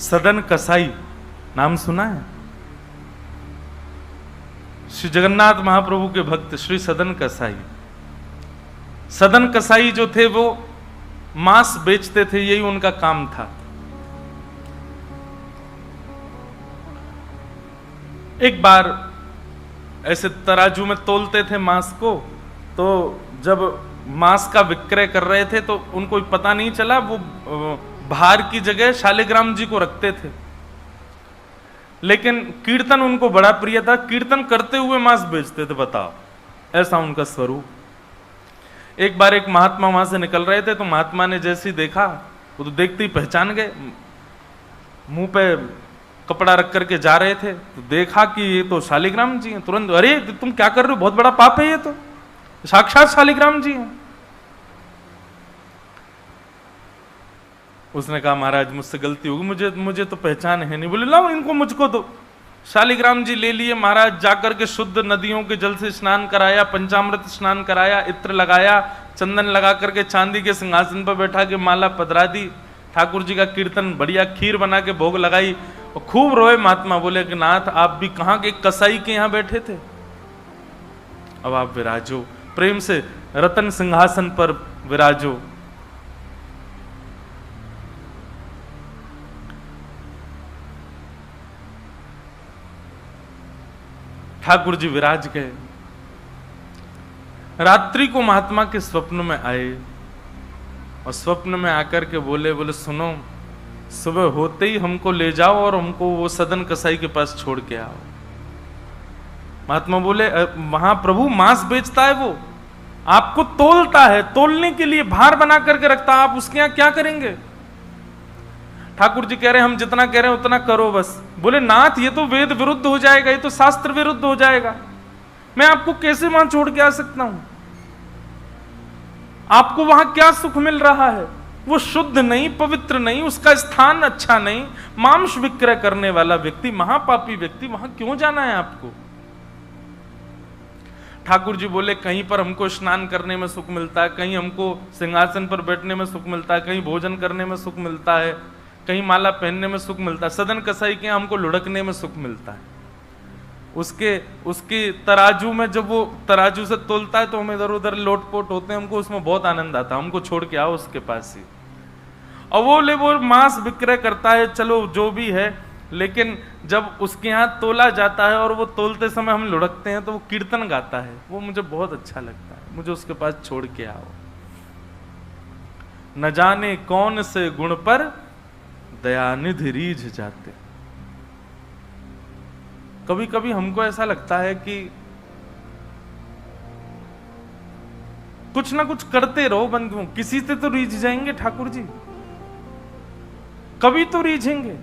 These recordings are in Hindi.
सदन कसाई नाम सुना है? श्री जगन्नाथ महाप्रभु के भक्त श्री सदन कसाई। सदन कसाई जो थे वो मांस बेचते थे, यही उनका काम था। एक बार ऐसे तराजू में तोलते थे मांस को, तो जब मांस का विक्रय कर रहे थे तो उनको पता नहीं चला, वो भार की जगह शालिग्राम जी को रखते थे। लेकिन कीर्तन उनको बड़ा प्रिय था, कीर्तन करते हुए मांस बेचते थे। बताओ, ऐसा उनका स्वरूप। एक बार एक महात्मा वहां से निकल रहे थे, तो महात्मा ने जैसे ही देखा, वो तो देखते ही पहचान गए। मुंह पे कपड़ा रख करके जा रहे थे, तो देखा कि ये तो शालिग्राम जी हैं। तुरंत, अरे तुम क्या कर रहे हो, बहुत बड़ा पाप है, ये तो साक्षात शालिग्राम जी हैं। उसने कहा महाराज मुझसे गलती होगी, मुझे तो पहचान है नहीं। बोले लाओ इनको मुझको दो। शालिग्राम जी ले लिए महाराज, जाकर के शुद्ध नदियों के जल से स्नान कराया, पंचामृत स्नान कराया, इत्र लगाया, चंदन लगा करके चांदी के सिंहासन पर बैठा के माला पधरा दी। ठाकुर जी का कीर्तन, बढ़िया खीर बना के भोग लगाई और खूब रोए महात्मा। बोले कि नाथ आप भी कहाँ के कसाई के यहां बैठे थे, अब आप विराजो, प्रेम से रतन सिंहासन पर विराजो। ठाकुर जी विराज गए। रात्रि को महात्मा के स्वप्न में आए और स्वप्न में आकर के बोले सुनो, सुबह होते ही हमको ले जाओ और हमको वो सदन कसाई के पास छोड़ के आओ। महात्मा बोले वहां प्रभु मांस बेचता है, वो आपको तोलता है, तोलने के लिए भार बना करके रखता है, आप उसके यहां क्या करेंगे? ठाकुर जी कह रहे हैं हम जितना कह रहे हैं उतना करो बस। बोले नाथ ये तो वेद विरुद्ध हो जाएगा, ये तो शास्त्र विरुद्ध हो जाएगा, मैं आपको कैसे वहां छोड़ के आ सकता हूं? आपको वहां क्या सुख मिल रहा है? वो शुद्ध नहीं, पवित्र नहीं, उसका स्थान अच्छा नहीं, मांस विक्रय करने वाला व्यक्ति, महापापी व्यक्ति, वहां क्यों जाना है आपको? ठाकुर जी बोले कहीं पर हमको स्नान करने में सुख मिलता है, कहीं हमको सिंहासन पर बैठने में सुख मिलता है, कहीं भोजन करने में सुख मिलता है, कहीं माला पहनने में सुख मिलता है, सदन कसाई के हमको लुढ़कने में सुख मिलता है। उसके तराजू में जब वो तराजू से तोलता है तो हम इधर उधर लोटपोट होते हैं, हमको उसमें बहुत आनंद आता है, हमको छोड़ के आओ उसके पास ही। और वो मांस विक्रय करता है, चलो जो भी है, लेकिन जब उसके यहाँ तोला जाता है और वो तोलते समय हम लुढ़कते हैं तो वो कीर्तन गाता है, वो मुझे बहुत अच्छा लगता है, मुझे उसके पास छोड़ के आओ। न जाने कौन से गुण पर दयानिधि रीझ जाते। कभी कभी हमको ऐसा लगता है कि कुछ ना कुछ करते रहो बंधुओं, किसी से तो रीझ जाएंगे ठाकुर जी, कभी तो रीझेंगे,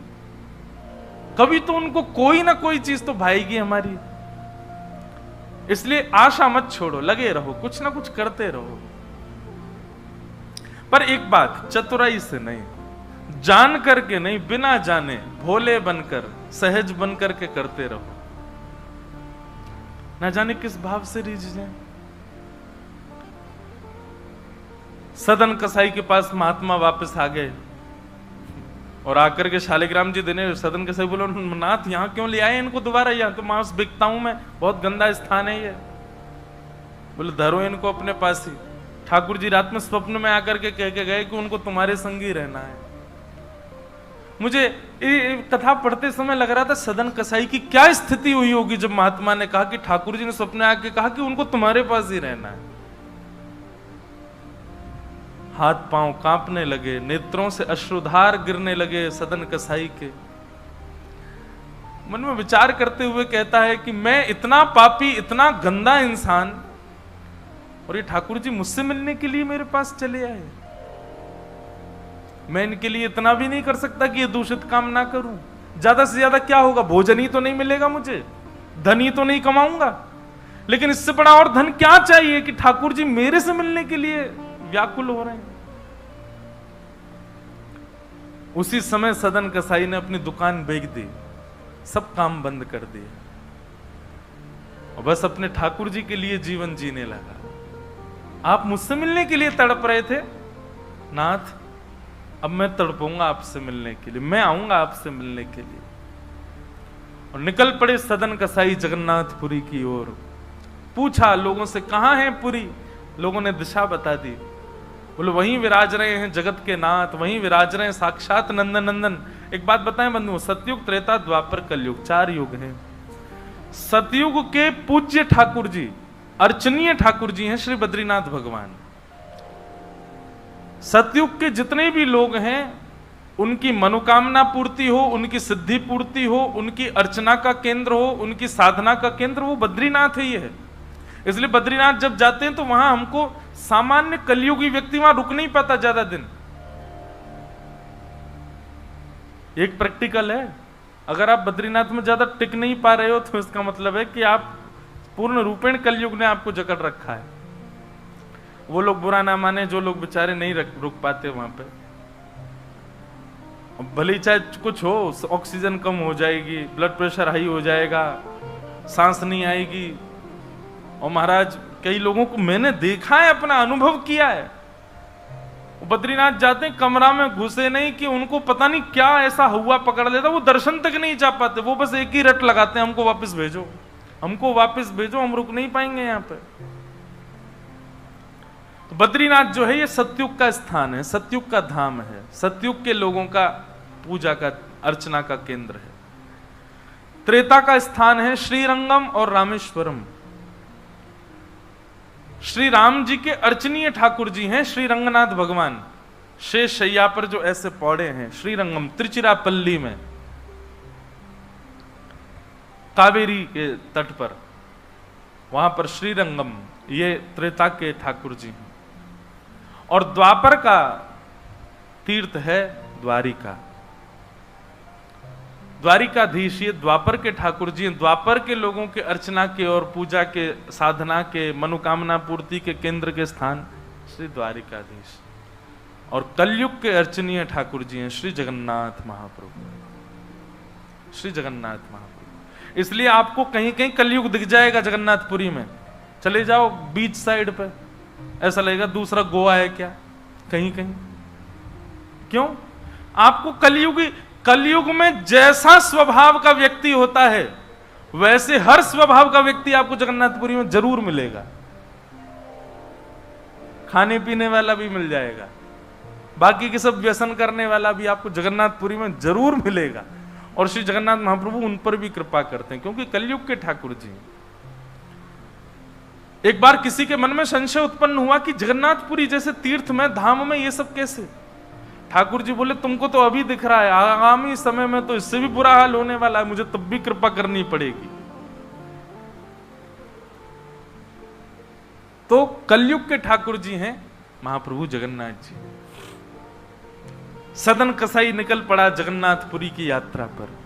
कभी तो उनको कोई ना कोई चीज तो भाएगी हमारी। इसलिए आशा मत छोड़ो, लगे रहो, कुछ ना कुछ करते रहो। पर एक बात, चतुराई से नहीं, जान करके नहीं, बिना जाने भोले बनकर, सहज बनकर के करते रहो, ना जाने किस भाव से रीझ जाए। सदन कसाई के पास महात्मा वापस आ गए और आकर के शालिग्राम जी देने, सदन कसाई बोलो नाथ यहां क्यों ले आए इनको दोबारा, यहां तो मांस बिकता हूं मैं, बहुत गंदा स्थान है ये। बोले धरो इनको अपने पास ही। ठाकुर जी रात में स्वप्न में आकर के कह के गए कि उनको तुम्हारे संग ही रहना है। मुझे कथा पढ़ते समय लग रहा था सदन कसाई की क्या स्थिति हुई होगी जब महात्मा ने कहा कि ठाकुर जी ने स्वप्न आके कहा कि उनको तुम्हारे पास ही रहना है। हाथ पांव कांपने लगे, नेत्रों से अश्रुधार गिरने लगे सदन कसाई के। मन में विचार करते हुए कहता है कि मैं इतना पापी, इतना गंदा इंसान, और ये ठाकुर जी मुझसे मिलने के लिए मेरे पास चले आए। मैं इनके लिए इतना भी नहीं कर सकता कि ये दूषित काम ना करूं। ज्यादा से ज्यादा क्या होगा, भोजन ही तो नहीं मिलेगा मुझे, धन ही तो नहीं कमाऊंगा, लेकिन इससे बड़ा और धन क्या चाहिए कि ठाकुर जी मेरे से मिलने के लिए व्याकुल हो रहे हैं। उसी समय सदन कसाई ने अपनी दुकान बेच दी, सब काम बंद कर दिया और बस अपने ठाकुर जी के लिए जीवन जीने लगा। आप मुझसे मिलने के लिए तड़प रहे थे नाथ, अब मैं तड़पूंगा आपसे मिलने के लिए, मैं आऊंगा आपसे मिलने के लिए। और निकल पड़े सदन कसाई जगन्नाथपुरी की ओर। पूछा लोगों से, कहां है पुरी? लोगों ने दिशा बता दी। बोले वहीं विराज रहे हैं जगत के नाथ, वहीं विराज रहे हैं साक्षात नंदन नंदन। एक बात बताएं बंधुओं, सतयुग, त्रेता, द्वापर, कलयुग, 4 युग हैं। सतयुग के पूज्य ठाकुर जी, अर्चनीय ठाकुर जी हैं श्री बद्रीनाथ भगवान। सतयुग के जितने भी लोग हैं उनकी मनोकामना पूर्ति हो, उनकी सिद्धि पूर्ति हो, उनकी अर्चना का केंद्र हो, उनकी साधना का केंद्र वो बद्रीनाथ ही है। इसलिए बद्रीनाथ जब जाते हैं तो वहां हमको सामान्य कलयुगी व्यक्ति वहां रुक नहीं पाता ज्यादा दिन। एक प्रैक्टिकल है, अगर आप बद्रीनाथ में ज्यादा टिक नहीं पा रहे हो तो इसका मतलब है कि आप पूर्ण रूपेण कलयुग ने आपको जकड़ रखा है। वो लोग बुरा ना माने जो लोग बेचारे नहीं रुक पाते वहां पे। भले ही चाहे कुछ हो, ऑक्सीजन कम हो जाएगी, ब्लड प्रेशर हाई हो जाएगा, सांस नहीं आएगी। और महाराज कई लोगों को मैंने देखा है, अपना अनुभव किया है, बद्रीनाथ जाते हैं कमरा में घुसे नहीं कि उनको पता नहीं क्या ऐसा हुआ पकड़ लेता, वो दर्शन तक नहीं जा पाते। वो बस एक ही रट लगाते हैं, हमको वापस भेजो, हमको वापस भेजो, हम रुक नहीं पाएंगे यहाँ पे। तो बद्रीनाथ जो है ये सतयुग का स्थान है, सतयुग का धाम है, सतयुग के लोगों का पूजा का, अर्चना का केंद्र है। त्रेता का स्थान है श्रीरंगम और रामेश्वरम। श्री राम जी के अर्चनीय ठाकुर जी हैं श्री रंगनाथ भगवान, शेष शैया पर जो ऐसे पौड़े हैं। श्रीरंगम त्रिचिरापल्ली में, कावेरी के तट पर, वहां पर श्रीरंगम, ये त्रेता के ठाकुर जी हैं। और द्वापर का तीर्थ है द्वारिका, द्वारिकाधीश ये द्वापर के ठाकुर जी हैं। द्वापर के लोगों के अर्चना के और पूजा के, साधना के, मनोकामना पूर्ति के केंद्र के स्थान श्री द्वारिकाधीश। और कलयुग के अर्चनीय ठाकुर जी हैं श्री जगन्नाथ महाप्रभु, श्री जगन्नाथ महाप्रभु। इसलिए आपको कहीं कहीं कलयुग दिख जाएगा जगन्नाथपुरी में। चले जाओ बीच साइड पे, ऐसा लगेगा दूसरा गोवा है क्या, कहीं कहीं। क्यों? आपको कलयुग में जैसा स्वभाव का व्यक्ति होता है वैसे हर स्वभाव का व्यक्ति आपको जगन्नाथपुरी में जरूर मिलेगा। खाने पीने वाला भी मिल जाएगा, बाकी के सब व्यसन करने वाला भी आपको जगन्नाथपुरी में जरूर मिलेगा। और श्री जगन्नाथ महाप्रभु उन पर भी कृपा करते हैं क्योंकि कलयुग के ठाकुर जी। एक बार किसी के मन में संशय उत्पन्न हुआ कि जगन्नाथपुरी जैसे तीर्थ में, धाम में ये सब कैसे? ठाकुर जी बोले तुमको तो अभी दिख रहा है, आगामी समय में तो इससे भी बुरा हाल होने वाला है, मुझे तब भी कृपा करनी पड़ेगी। तो कलयुग के ठाकुर जी हैं महाप्रभु जगन्नाथ जी। सदन कसाई निकल पड़ा जगन्नाथपुरी की यात्रा पर।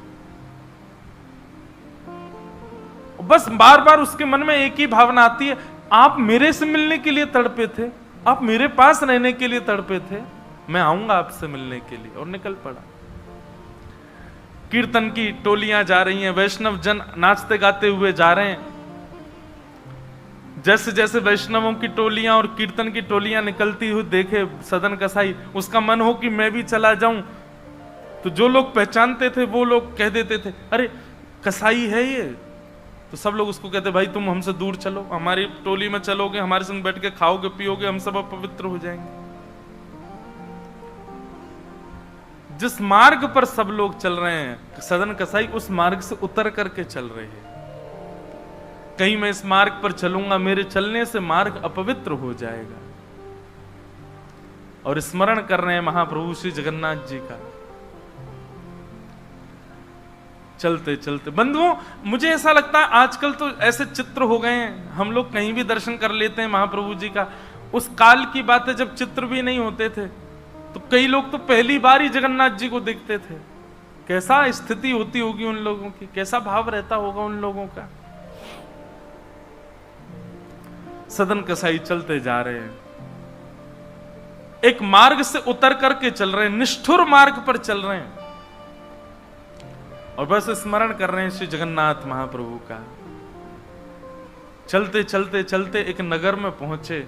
बस बार बार उसके मन में एक ही भावना आती है, आप मेरे से मिलने के लिए तड़पे थे, आप मेरे पास रहने के लिए तड़पे थे, मैं आऊंगा आपसे मिलने के लिए। और निकल पड़ा। कीर्तन की टोलियां जा रही हैं, वैष्णव जन नाचते गाते हुए जा रहे हैं। जैसे जैसे वैष्णवों की टोलियां और कीर्तन की टोलियां निकलती हुई देखे सदन कसाई, उसका मन हो कि मैं भी चला जाऊं। तो जो लोग पहचानते थे वो लोग कह देते थे, अरे कसाई है ये। तो सब लोग उसको कहते, भाई तुम हमसे दूर चलो, हमारी टोली में चलोगे, हमारे संग बैठ के खाओगे पियोगे, हम सब अपवित्र हो जाएंगे। जिस मार्ग पर सब लोग चल रहे हैं सदन कसाई उस मार्ग से उतर करके चल रहे हैं। कहीं मैं इस मार्ग पर चलूंगा, मेरे चलने से मार्ग अपवित्र हो जाएगा। और स्मरण कर रहे हैं महाप्रभु श्री जगन्नाथ जी का। चलते चलते बंधुओं, मुझे ऐसा लगता है आजकल तो ऐसे चित्र हो गए हैं, हम लोग कहीं भी दर्शन कर लेते हैं महाप्रभु जी का। उस काल की बात है जब चित्र भी नहीं होते थे, तो कई लोग तो पहली बार ही जगन्नाथ जी को देखते थे। कैसा स्थिति होती होगी उन लोगों की, कैसा भाव रहता होगा उन लोगों का। सदन कसाई चलते जा रहे हैं, एक मार्ग से उतर करके चल रहे हैं, निष्ठुर मार्ग पर चल रहे हैं और बस स्मरण कर रहे हैं श्री जगन्नाथ महाप्रभु का। चलते चलते चलते एक नगर में पहुंचे,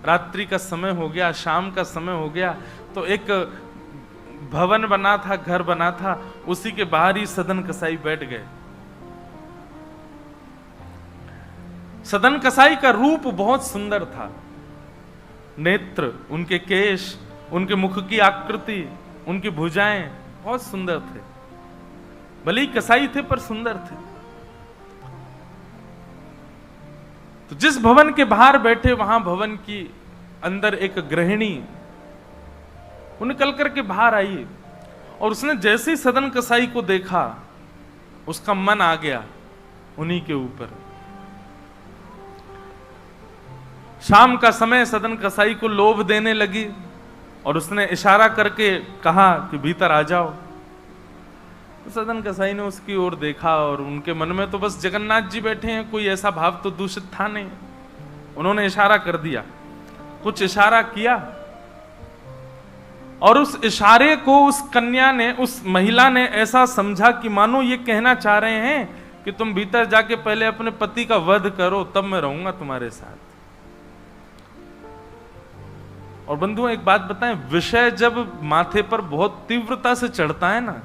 रात्रि का समय हो गया, शाम का समय हो गया। तो एक भवन बना था, घर बना था, उसी के बाहर ही सदन कसाई बैठ गए। सदन कसाई का रूप बहुत सुंदर था। नेत्र, उनके केश, उनके मुख की आकृति, उनकी भुजाएं बहुत सुंदर थे। भले ही कसाई थे पर सुंदर थे। तो जिस भवन के बाहर बैठे, वहां भवन की अंदर एक गृहिणी वो निकल करके बाहर आई, और उसने जैसे ही सदन कसाई को देखा, उसका मन आ गया उन्हीं के ऊपर। शाम का समय, सदन कसाई को लोभ देने लगी और उसने इशारा करके कहा कि भीतर आ जाओ। तो सदन कसाई ने उसकी ओर देखा और उनके मन में तो बस जगन्नाथ जी बैठे हैं, कोई ऐसा भाव तो दूषित था नहीं। उन्होंने इशारा कर दिया, कुछ इशारा किया, और उस इशारे को उस कन्या ने, उस महिला ने ऐसा समझा कि मानो ये कहना चाह रहे हैं कि तुम भीतर जाके पहले अपने पति का वध करो, तब मैं रहूंगा तुम्हारे साथ। और बंधुओं एक बात बताएं, विषय जब माथे पर बहुत तीव्रता से चढ़ता है ना,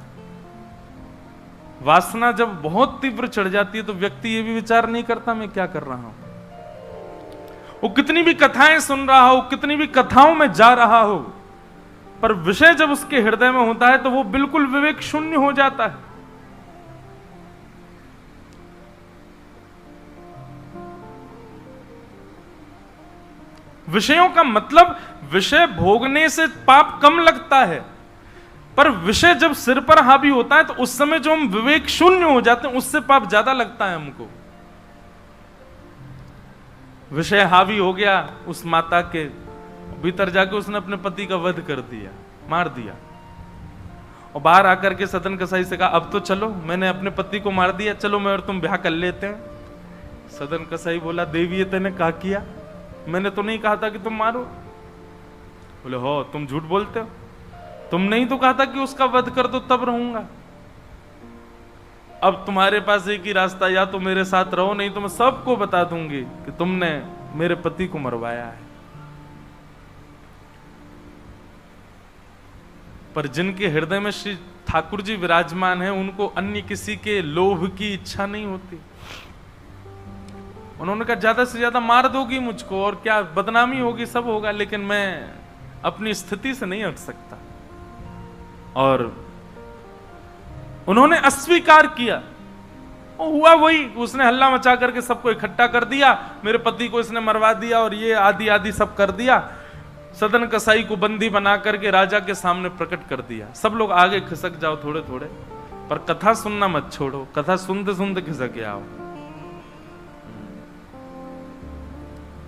वासना जब बहुत तीव्र चढ़ जाती है, तो व्यक्ति ये भी विचार नहीं करता मैं क्या कर रहा हूं। वो कितनी भी कथाएं सुन रहा हो, कितनी भी कथाओं में जा रहा हो, पर विषय जब उसके हृदय में होता है तो वो बिल्कुल विवेक शून्य हो जाता है। विषयों का मतलब, विषय भोगने से पाप कम लगता है, पर विषय जब सिर पर हावी होता है तो उस समय जो हम विवेक शून्य हो जाते हैं, उससे पाप ज्यादा लगता है हमको। विषय हावी हो गया उस माता के, भीतर जाके उसने अपने पति का वध कर दिया, मार दिया। और बाहर आकर के सदन कसाई से कहा, अब तो चलो, मैंने अपने पति को मार दिया, चलो मैं और तुम ब्याह कर लेते हैं। सदन कसाई बोला, देवी ये तूने क्या किया? मैंने तो नहीं कहा था कि तुम मारो। बोले, हो तुम झूठ बोलते हो, तुमने ही तो कहा था कि उसका वध कर दो तब रहूंगा। अब तुम्हारे पास एक ही रास्ता, या तो मेरे साथ रहो, नहीं तो मैं सबको बता दूंगी कि तुमने मेरे पति को मरवाया है। पर जिनके हृदय में श्री ठाकुर जी विराजमान है, उनको अन्य किसी के लोभ की इच्छा नहीं होती। उन्होंने कहा, ज्यादा से ज्यादा मार दोगी मुझको और क्या, बदनामी होगी, सब होगा, लेकिन मैं अपनी स्थिति से नहीं हट सकता। और उन्होंने अस्वीकार किया। और हुआ वही, उसने हल्ला मचा करके सबको इकट्ठा कर दिया, मेरे पति को इसने मरवा दिया और ये आदि आदि सब कर दिया। सदन कसाई को बंदी बना करके राजा के सामने प्रकट कर दिया। सब लोग आगे खिसक जाओ थोड़े थोड़े, पर कथा सुनना मत छोड़ो, कथा सुनते सुनते खिसक आओ।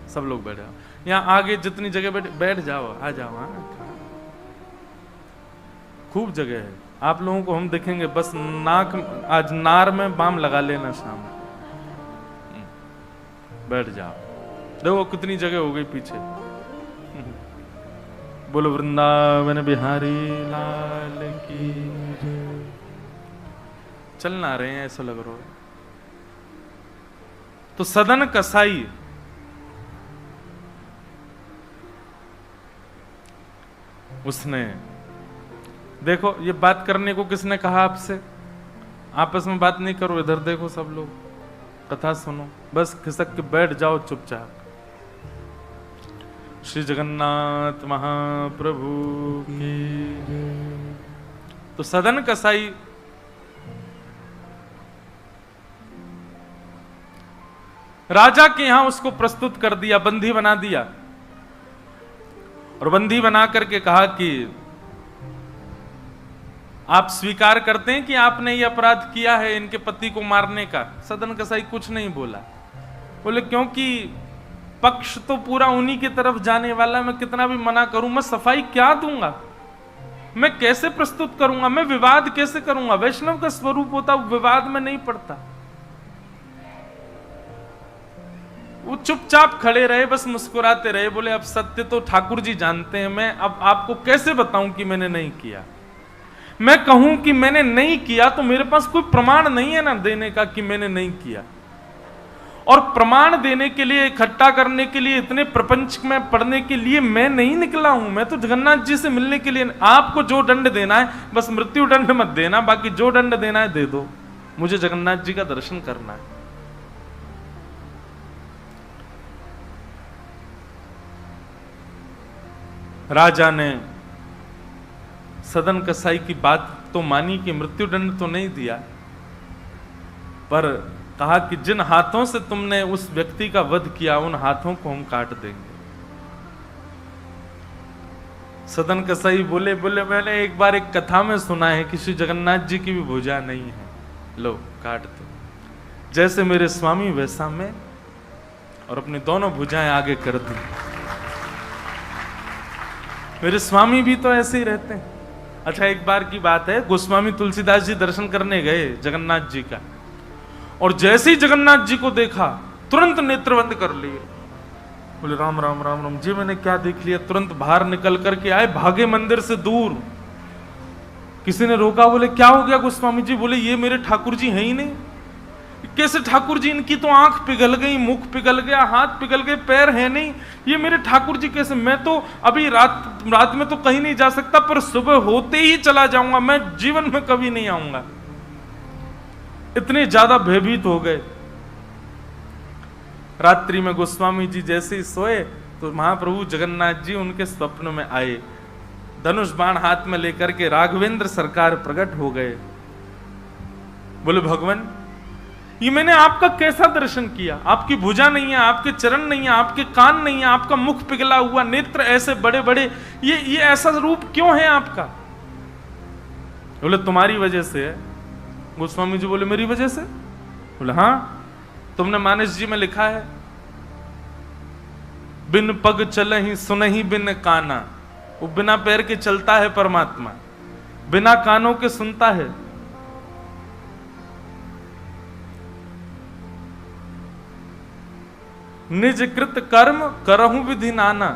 सब लोग बैठ जाओ, यहाँ आगे जितनी जगह बैठ जाओ, आ जाओ। हाँ, खूब जगह है, आप लोगों को हम देखेंगे, बस नाक, आज नार में बाम लगा लेना शाम। बैठ जाओ, देखो कितनी जगह हो गई पीछे। बोलो वृंदावन बिहारी लाल की। चलना रहे हैं ऐसा लग रहा है। तो सदन कसाई उसने, देखो ये बात करने को किसने कहा आपसे? आपस में बात नहीं करो, इधर देखो सब लोग, कथा सुनो, बस खिसक के बैठ जाओ चुपचाप। श्री जगन्नाथ महाप्रभु की। तो सदन कसाई राजा के यहां उसको प्रस्तुत कर दिया, बंदी बना दिया, और बंदी बना करके कहा कि आप स्वीकार करते हैं कि आपने ये अपराध किया है इनके पति को मारने का? सदन कसाई कुछ नहीं बोला। बोले, क्योंकि पक्ष तो पूरा उन्हीं की तरफ जाने वाला, मैं कितना भी मना करूं, मैं सफाई क्या दूंगा, मैं कैसे प्रस्तुत करूंगा, मैं विवाद कैसे करूंगा? वैष्णव का स्वरूप होता विवाद में नहीं पड़ता। वो चुपचाप खड़े रहे, बस मुस्कुराते रहे। बोले, अब सत्य तो ठाकुर जी जानते हैं, मैं अब आपको कैसे बताऊं कि मैंने नहीं किया? मैं कहूं कि मैंने नहीं किया तो मेरे पास कोई प्रमाण नहीं है ना देने का कि मैंने नहीं किया। और प्रमाण देने के लिए, इकट्ठा करने के लिए, इतने प्रपंच में पढ़ने के लिए मैं नहीं निकला हूं। मैं तो जगन्नाथ जी से मिलने के लिए। आपको जो दंड देना है बस मृत्यु दंड मत देना, बाकी जो दंड देना है दे दो, मुझे जगन्नाथ जी का दर्शन करना है। राजा ने सदन कसाई की बात तो मानी कि मृत्यु दंड तो नहीं दिया, पर कहा कि जिन हाथों से तुमने उस व्यक्ति का वध किया उन हाथों को हम काट देंगे। सदन कसाई बोले मैंने एक बार एक कथा में सुना है कि श्री जगन्नाथ जी की भी भुजा नहीं है, लो काट दो। जैसे मेरे स्वामी वैसा मैं, और अपनी दोनों भुजाएं आगे कर दी। मेरे स्वामी भी तो ऐसे ही रहते हैं। अच्छा, एक बार की बात है, गोस्वामी तुलसीदास जी दर्शन करने गए जगन्नाथ जी का, और जैसे ही जगन्नाथ जी को देखा तुरंत नेत्र बंद कर लिए। बोले राम राम राम राम जी, मैंने क्या देख लिया। तुरंत बाहर निकल करके आए, भागे मंदिर से दूर। किसी ने रोका, बोले क्या हो गया गोस्वामी जी? बोले ये मेरे ठाकुर जी हैं ही नहीं। कैसे ठाकुर जी? इनकी तो आंख पिघल गई, मुख पिघल गया, हाथ पिघल गए, पैर है नहीं, ये मेरे ठाकुर जी कैसे? मैं तो अभी रात में तो कहीं नहीं जा सकता, पर सुबह होते ही चला जाऊंगा, मैं जीवन में कभी नहीं आऊंगा। इतने ज्यादा भयभीत हो गए। रात्रि में गोस्वामी जी जैसे ही सोए तो महाप्रभु जगन्नाथ जी उनके स्वप्न में आए, धनुष बाण हाथ में लेकर के राघवेंद्र सरकार प्रकट हो गए। बोले भगवान, ये मैंने आपका कैसा दर्शन किया? आपकी भुजा नहीं है, आपके चरण नहीं है, आपके कान नहीं है, आपका मुख पिघला हुआ, नेत्र ऐसे बड़े बड़े, ये ऐसा रूप क्यों है आपका? बोले तुम्हारी वजह से है। गोस्वामी जी बोले मेरी वजह से? बोले हाँ, तुमने मानस जी में लिखा है, बिन पग चलहि सुनहि बिन काना। वो बिना पैर के चलता है परमात्मा, बिना कानों के सुनता है। निज कृत कर्म करहु विधि नाना।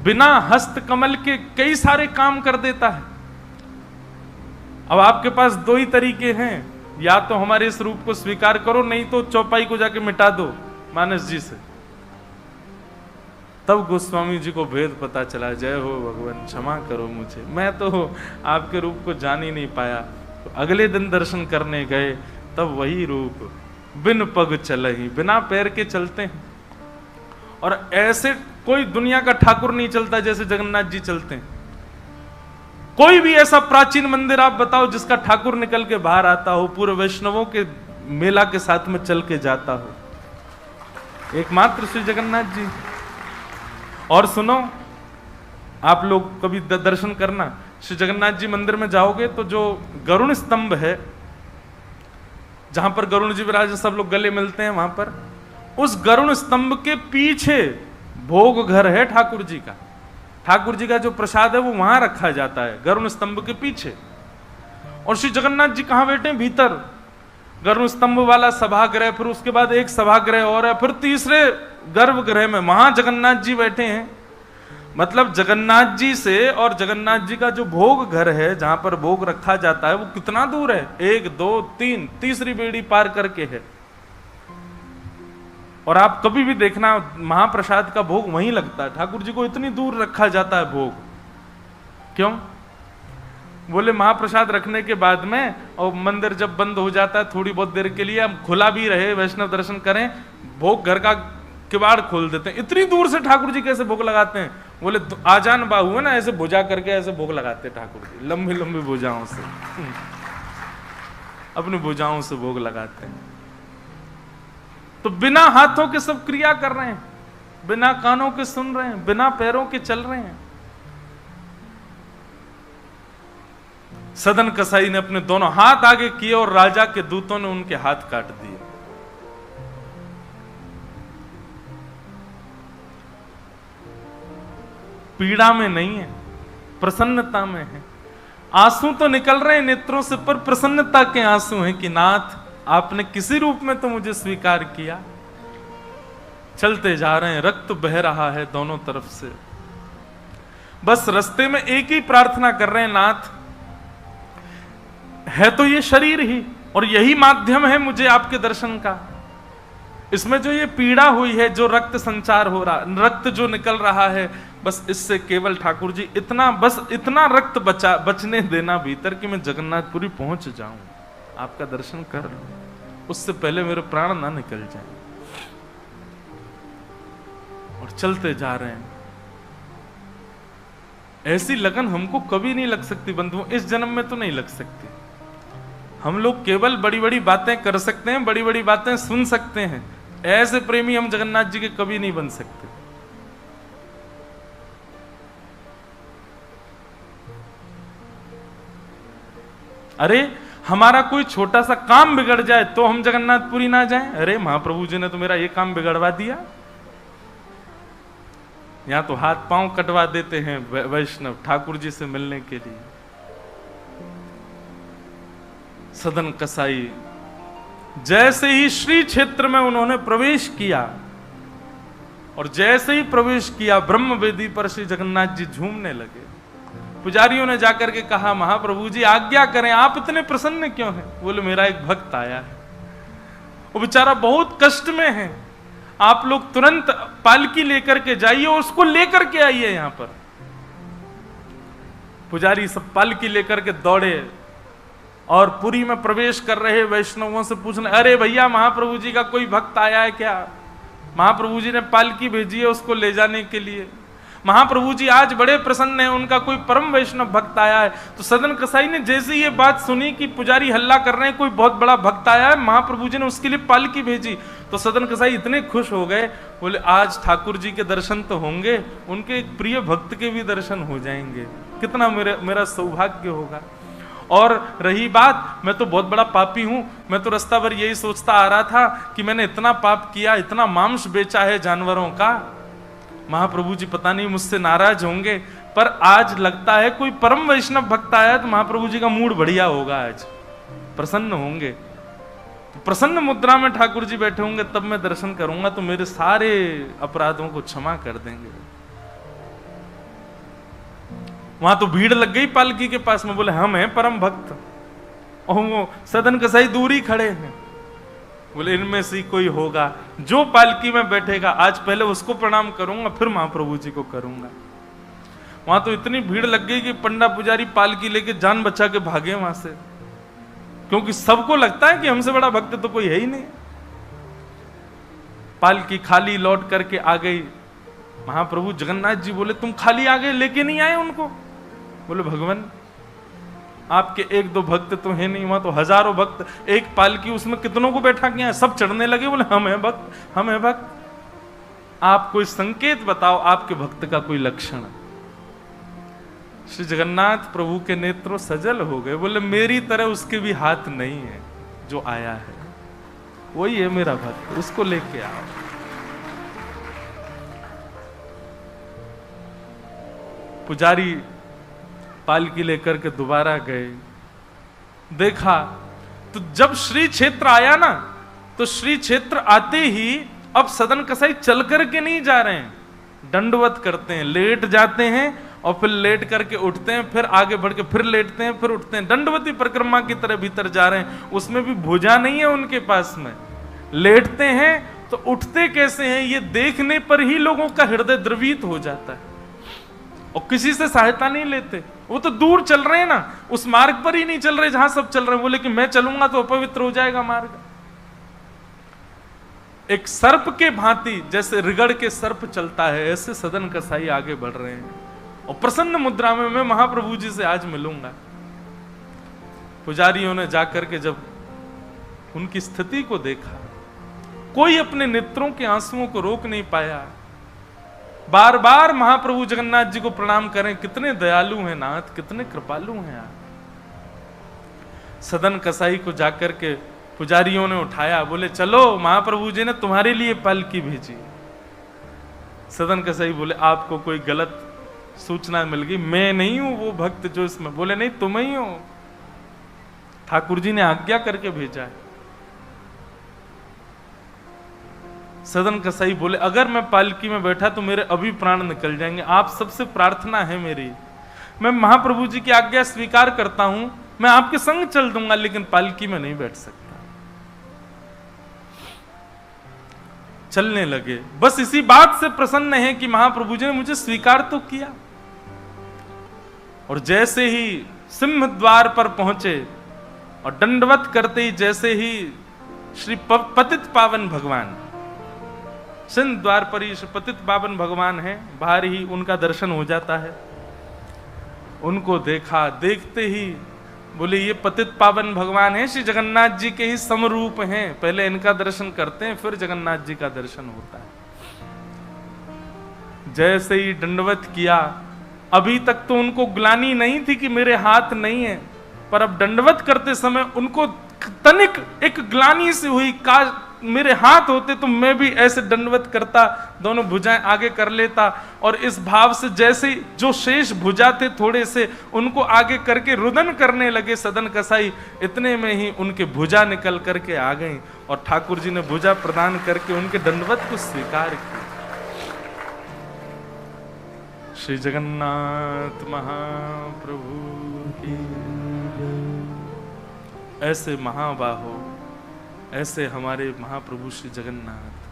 बिना हस्त कमल के कई सारे काम कर देता है। अब आपके पास दो ही तरीके हैं, या तो हमारे इस रूप को स्वीकार करो, नहीं तो चौपाई को जाके मिटा दो मानस जी से। तब गोस्वामी जी को भेद पता चला। जय हो भगवान, क्षमा करो मुझे, मैं तो आपके रूप को जान ही नहीं पाया। तो अगले दिन दर्शन करने गए, तब वही रूप, बिन पग चलहि, बिना पैर के चलते हैं। और ऐसे कोई दुनिया का ठाकुर नहीं चलता जैसे जगन्नाथ जी चलते हैं। कोई भी ऐसा प्राचीन मंदिर आप बताओ जिसका ठाकुर निकल के बाहर आता हो, पूरे वैष्णवों के मेला के साथ में चल के जाता हो, एकमात्र श्री जगन्नाथ जी। और सुनो, आप लोग कभी दर्शन करना, श्री जगन्नाथ जी मंदिर में जाओगे तो जो गरुण स्तंभ है, जहां पर गरुण जी विराज, सब लोग गले मिलते हैं, वहां पर उस गरुण स्तंभ के पीछे भोग घर है ठाकुर जी का। ठाकुर जी का जो प्रसाद है वो वहां रखा जाता है, गरुण स्तंभ के पीछे। और श्री जगन्नाथ जी कहां बैठे? भीतर गरुण स्तंभ वाला सभागृह, फिर उसके बाद एक सभागृह और है, फिर तीसरे गर्भगृह में वहां जगन्नाथ जी बैठे हैं। मतलब जगन्नाथ जी से और जगन्नाथ जी का जो भोग घर है, जहां पर भोग रखा जाता है, वो कितना दूर है? 1 2 3 तीसरी बेड़ी पार करके है। और आप कभी भी देखना, महाप्रसाद का भोग वहीं लगता है। ठाकुर जी को इतनी दूर रखा जाता है भोग, क्यों? बोले महाप्रसाद रखने के बाद में, और मंदिर जब बंद हो जाता है थोड़ी बहुत देर के लिए, हम खुला भी रहे, वैष्णव दर्शन करें, भोग घर का किवाड़ खोल देते हैं। इतनी दूर से ठाकुर जी कैसे भोग लगाते हैं? बोले आजान बाहु है ना, ऐसे भुजा करके ऐसे भोग लगाते ठाकुर जी, लंबी लंबी भुजाओं से, अपनी भुजाओं से भोग लगाते हैं। तो बिना हाथों के सब क्रिया कर रहे हैं, बिना कानों के सुन रहे हैं, बिना पैरों के चल रहे हैं। सदन कसाई ने अपने दोनों हाथ आगे किए और राजा के दूतों ने उनके हाथ काट दिए। पीड़ा में नहीं है, प्रसन्नता में है। आंसू तो निकल रहे हैं नेत्रों से, पर प्रसन्नता के आंसू हैं कि नाथ आपने किसी रूप में तो मुझे स्वीकार किया। चलते जा रहे हैं, रक्त बह रहा है दोनों तरफ से। बस रास्ते में एक ही प्रार्थना कर रहे हैं, नाथ है तो ये शरीर ही, और यही माध्यम है मुझे आपके दर्शन का। इसमें जो ये पीड़ा हुई है, जो रक्त संचार हो रहा, रक्त जो निकल रहा है, बस इससे केवल ठाकुर जी इतना रक्त बचने देना भीतर कि मैं जगन्नाथपुरी पहुंच जाऊं, आपका दर्शन कर लूं, उससे पहले मेरे प्राण ना निकल जाएं। और चलते जा रहे हैं। ऐसी लगन हमको कभी नहीं लग सकती बंधुओं, इस जन्म में तो नहीं लग सकती। हम लोग केवल बड़ी बड़ी बातें कर सकते हैं, बड़ी बड़ी बातें सुन सकते हैं, ऐसे प्रेमी हम जगन्नाथ जी के कभी नहीं बन सकते। अरे हमारा कोई छोटा सा काम बिगड़ जाए तो हम जगन्नाथपुरी ना जाएं? अरे महाप्रभु जी ने तो मेरा ये काम बिगड़वा दिया। यहां तो हाथ पांव कटवा देते हैं वैष्णव ठाकुर जी से मिलने के लिए। सदन कसाई जैसे ही श्री क्षेत्र में उन्होंने प्रवेश किया, और जैसे ही प्रवेश किया ब्रह्म वेदी पर श्री जगन्नाथ जी झूमने लगे। पुजारियों ने जाकर के कहा, महाप्रभु जी आज्ञा करें, आप इतने प्रसन्न क्यों हैं? बोले मेरा एक भक्त आया है, वो बेचारा बहुत कष्ट में है, आप लोग तुरंत पालकी लेकर के जाइए और उसको लेकर के आइए यहां पर। पुजारी सब पालकी लेकर के दौड़े और पुरी में प्रवेश कर रहे वैष्णवों से पूछने, अरे भैया महाप्रभु जी का कोई भक्त आया है क्या? महाप्रभु जी ने पालकी भेजी है उसको ले जाने के लिए। महाप्रभु जी आज बड़े प्रसन्न हैं, उनका कोई परम वैष्णव भक्त आया है। तो सदन कसाई ने जैसे ये बात सुनी कि पुजारी हल्ला कर रहे हैं, कोई बहुत बड़ा भक्त आया है, महाप्रभु जी ने उसके लिए पालकी भेजी, तो सदन कसाई इतने खुश हो गए, बोले आज ठाकुर जी के दर्शन तो होंगे, उनके एक प्रिय भक्त के भी दर्शन हो जाएंगे, कितना मेरा सौभाग्य होगा। और रही बात, मैं तो बहुत बड़ा पापी हूं, मैं तो रास्ता भर यही सोचता आ रहा था कि मैंने इतना पाप किया, इतना मांस बेचा है जानवरों का, महाप्रभु जी पता नहीं मुझसे नाराज होंगे, पर आज लगता है कोई परम वैष्णव भक्त आया तो महाप्रभु जी का मूड बढ़िया होगा, आज प्रसन्न होंगे। तो प्रसन्न मुद्रा में ठाकुर जी बैठे होंगे, तब मैं दर्शन करूंगा तो मेरे सारे अपराधों को क्षमा कर देंगे। वहां तो भीड़ लग गई पालकी के पास में, बोले हम हैं परम भक्त, और वो सदन कसाई दूरी खड़े हैं, बोले इनमें से कोई होगा जो पालकी में बैठेगा, आज पहले उसको प्रणाम करूंगा फिर महाप्रभु जी को करूंगा। वहां तो इतनी भीड़ लग गई कि पंडा पुजारी पालकी लेके जान बचा के भागे वहां से, क्योंकि सबको लगता है कि हमसे बड़ा भक्त तो कोई है ही नहीं। पालकी खाली लौट करके आ गई। महाप्रभु जगन्नाथ जी बोले तुम खाली आ गए, लेके नहीं आए उनको? बोले भगवान आपके एक दो भक्त तो है नहीं, वहां तो हजारों भक्त, एक पालकी उसमें कितनों को बैठा किया, सब चढ़ने लगे, बोले हम हैं भक्त, हम हैं भक्त। आप कोई संकेत बताओ, आपके भक्त का कोई लक्षण। श्री जगन्नाथ प्रभु के नेत्रों सजल हो गए, बोले मेरी तरह उसके भी हाथ नहीं है, जो आया है वही है मेरा भक्त, उसको लेके आओ। पुजारी पालकी लेकर के दोबारा गए, देखा तो जब श्री क्षेत्र आया ना, तो श्री क्षेत्र आते ही अब सदन कसाई चल करके नहीं जा रहे हैं, दंडवत करते हैं, लेट जाते हैं और फिर लेट करके उठते हैं, फिर आगे बढ़ के फिर लेटते हैं, फिर उठते हैं, दंडवती परिक्रमा की तरह भीतर जा रहे हैं। उसमें भी भुजा नहीं है उनके पास में, लेटते हैं तो उठते कैसे हैं ये देखने पर ही लोगों का हृदय द्रवित हो जाता है, और किसी से सहायता नहीं लेते। वो तो दूर चल रहे हैं ना, उस मार्ग पर ही नहीं चल रहे जहां सब चल रहे हैं, बोले कि मैं चलूंगा तो अपवित्र हो जाएगा मार्ग। एक सर्प के भांति जैसे रिगड़ के सर्प चलता है, ऐसे सदन कसाई आगे बढ़ रहे हैं, और प्रसन्न मुद्रा में मैं महाप्रभु जी से आज मिलूंगा। पुजारियों ने जाकर के जब उनकी स्थिति को देखा, कोई अपने नेत्रों के आंसुओं को रोक नहीं पाया, बार बार महाप्रभु जगन्नाथ जी को प्रणाम करें, कितने दयालु हैं नाथ, कितने कृपालु हैं आप। सदन कसाई को जाकर के पुजारियों ने उठाया, बोले चलो महाप्रभु जी ने तुम्हारे लिए पालकी भेजी। सदन कसाई बोले आपको कोई गलत सूचना मिल गई, मैं नहीं हूं वो भक्त जो इसमें। बोले नहीं तुम ही हो, ठाकुर जी ने आज्ञा करके भेजा है। सदन कसाई बोले अगर मैं पालकी में बैठा तो मेरे अभी प्राण निकल जाएंगे, आप सबसे प्रार्थना है मेरी, मैं महाप्रभु जी की आज्ञा स्वीकार करता हूं, मैं आपके संग चल दूंगा, लेकिन पालकी में नहीं बैठ सकता। चलने लगे। बस इसी बात से प्रसन्न है कि महाप्रभु जी ने मुझे स्वीकार तो किया। और जैसे ही सिंह द्वार पर पहुंचे और दंडवत करते ही जैसे ही श्री पतित पावन भगवान, सिंह द्वार पर ही श्री पतित पावन भगवान है, बाहर ही उनका दर्शन हो जाता है। उनको देखा, देखते ही बोले ये पतित पावन भगवान है, श्री जगन्नाथ जी के ही समरूप हैं। पहले इनका दर्शन करते हैं, फिर जगन्नाथ जी का दर्शन होता है। जैसे ही दंडवत किया, अभी तक तो उनको ग्लानि नहीं थी कि मेरे हाथ नहीं है, पर अब दंडवत करते समय उनको तनिक एक ग्लानि से हुई, काश मेरे हाथ होते तो मैं भी ऐसे दंडवत करता, दोनों भुजाएं आगे कर लेता। और इस भाव से जैसे जो शेष भुजा थे थोड़े से, उनको आगे करके रुदन करने लगे सदन कसाई। इतने में ही उनके भुजा निकल करके आ गई और ठाकुर जी ने भुजा प्रदान करके उनके दंडवत को स्वीकार किया। श्री जगन्नाथ महाप्रभु की। ऐसे महाबाहो, ऐसे हमारे महाप्रभु श्री जगन्नाथ।